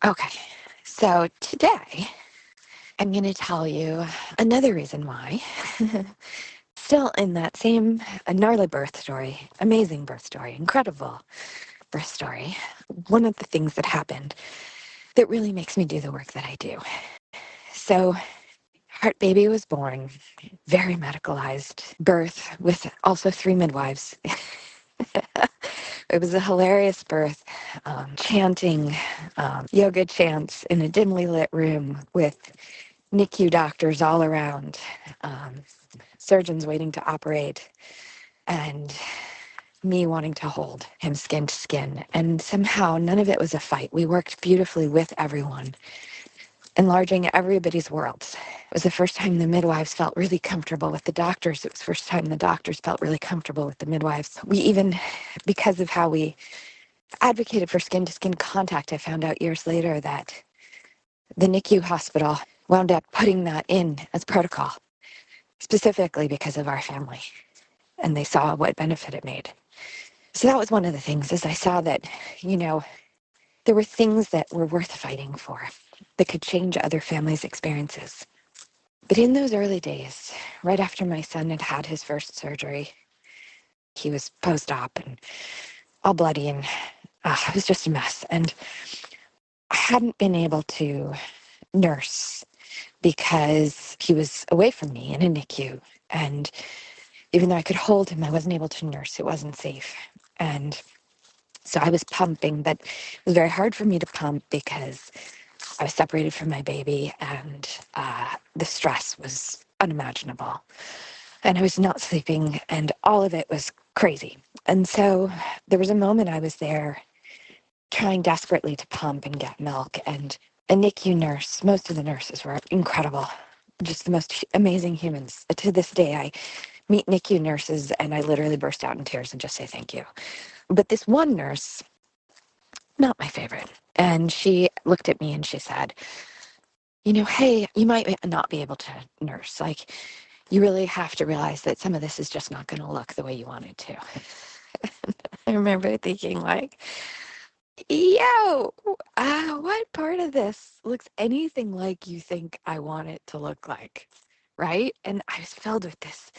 Okay, so today I'm going to tell you another reason why. Still in that same gnarly birth story, amazing birth story, incredible birth story. One of the things that happened that really makes me do the work that I do. So, Heart Baby was born, very medicalized birth with also 3 midwives. It was a hilarious birth, chanting yoga chants in a dimly lit room with NICU doctors all around, surgeons waiting to operate, and me wanting to hold him skin to skin. And somehow none of it was a fight. We worked beautifully with everyone, enlarging everybody's worlds. It was the first time the midwives felt really comfortable with the doctors. It was the first time the doctors felt really comfortable with the midwives. We even, because of how we advocated for skin-to-skin contact, I found out years later that the NICU hospital wound up putting that in as protocol, specifically because of our family. And they saw what benefit it made. So that was one of the things, is I saw that, there were things that were worth fighting for that could change other families' experiences. But in those early days, right after my son had had his first surgery, he was post-op and all bloody, and it was just a mess. And I hadn't been able to nurse because he was away from me in a NICU. And even though I could hold him, I wasn't able to nurse. It wasn't safe. And so I was pumping, but it was very hard for me to pump because I was separated from my baby, and the stress was unimaginable. And I was not sleeping, and all of it was crazy. And so there was a moment I was there trying desperately to pump and get milk, and a NICU nurse, most of the nurses were incredible, just the most amazing humans. To this day, I meet NICU nurses, and I literally burst out in tears and just say thank you. But this one nurse, not my favorite. And she looked at me and she said, hey, you might not be able to nurse. Like, you really have to realize that some of this is just not going to look the way you want it to. I remember thinking, like, what part of this looks anything like you think I want it to look like? Right? And I was filled with this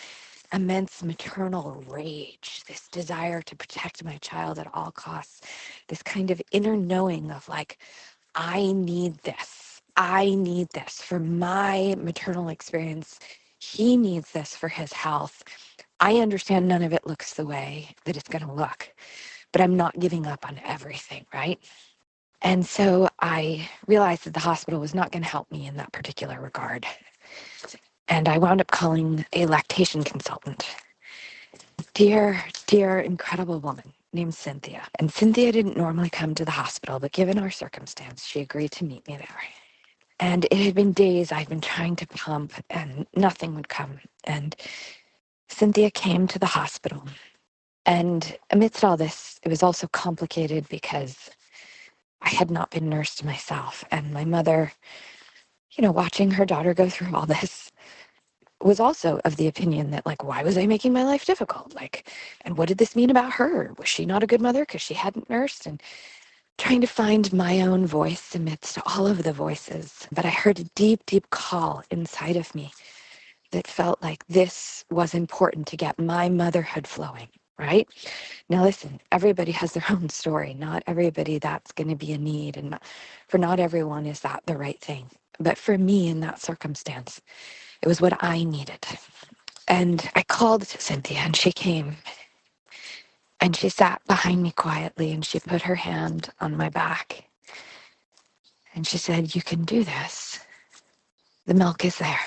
immense maternal rage, this desire to protect my child at all costs, this kind of inner knowing of like, I need this. I need this for my maternal experience. He needs this for his health. I understand none of it looks the way that it's going to look, but I'm not giving up on everything, right? And so I realized that the hospital was not going to help me in that particular regard. And I wound up calling a lactation consultant. Dear, dear, incredible woman named Cynthia. And Cynthia didn't normally come to the hospital, but given our circumstance, she agreed to meet me there. And it had been days I'd been trying to pump and nothing would come. And Cynthia came to the hospital. And amidst all this, it was also complicated because I had not been nursed myself. And my mother, watching her daughter go through all this, was also of the opinion that, like, why was I making my life difficult? Like, and what did this mean about her? Was she not a good mother because she hadn't nursed? And trying to find my own voice amidst all of the voices. But I heard a deep, deep call inside of me that felt like this was important to get my motherhood flowing, right? Now, listen, everybody has their own story. Not everybody that's going to be a need. And for not everyone is that the right thing. But for me in that circumstance, it was what I needed. And I called Cynthia and she came and she sat behind me quietly and she put her hand on my back. And she said, you can do this. The milk is there.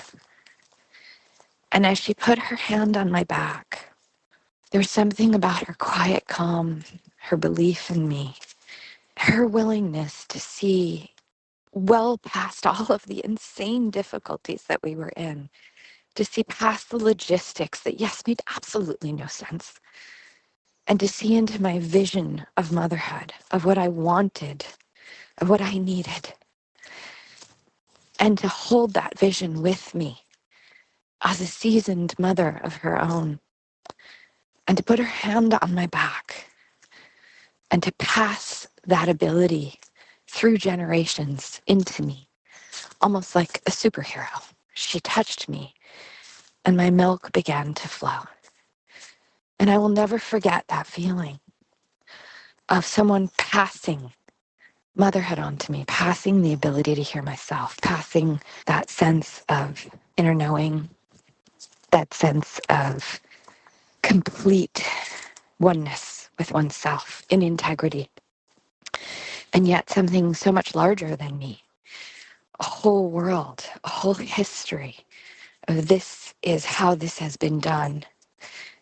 And as she put her hand on my back, there was something about her quiet calm, her belief in me, her willingness to see well past all of the insane difficulties that we were in, to see past the logistics that, yes, made absolutely no sense, and to see into my vision of motherhood, of what I wanted, of what I needed, and to hold that vision with me as a seasoned mother of her own, and to put her hand on my back and to pass that ability through generations into me, almost like a superhero. She touched me, and my milk began to flow. And I will never forget that feeling of someone passing motherhood onto me, passing the ability to hear myself, passing that sense of inner knowing, that sense of complete oneness with oneself in integrity. And yet something so much larger than me, a whole world, a whole history of this is how this has been done.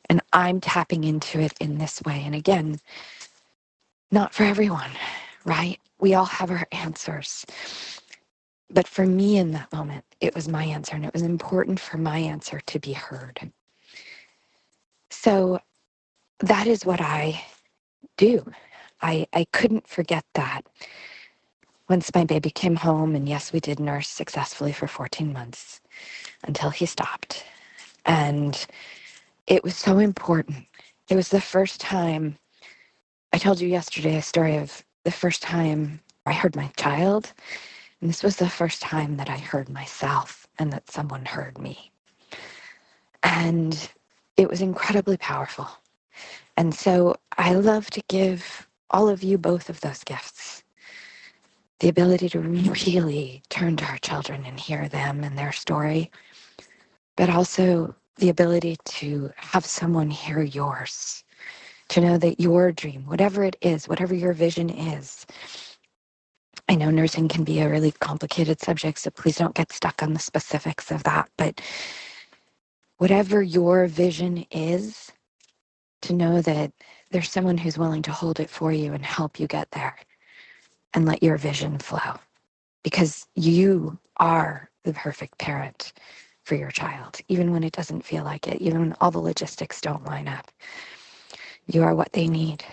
And I'm tapping into it in this way. And again, not for everyone, right? We all have our answers. But for me in that moment, it was my answer, and it was important for my answer to be heard. So that is what I do. I couldn't forget that. Once my baby came home, and yes, we did nurse successfully for 14 months until he stopped. And it was so important. It was the first time, I told you yesterday a story of the first time I heard my child. And this was the first time that I heard myself and that someone heard me. And it was incredibly powerful. And so I love to give all of you both of those gifts. The ability to really turn to our children and hear them and their story, but also the ability to have someone hear yours, to know that your dream, whatever it is, whatever your vision is. I know nursing can be a really complicated subject, so please don't get stuck on the specifics of that. But whatever your vision is, to know that there's someone who's willing to hold it for you and help you get there and let your vision flow. Because you are the perfect parent for your child, even when it doesn't feel like it, even when all the logistics don't line up. You are what they need.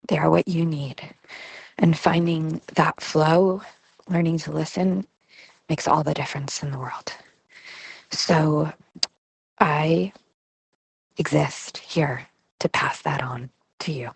They are what you need. And finding that flow, learning to listen, makes all the difference in the world. So I exist here to pass that on to you.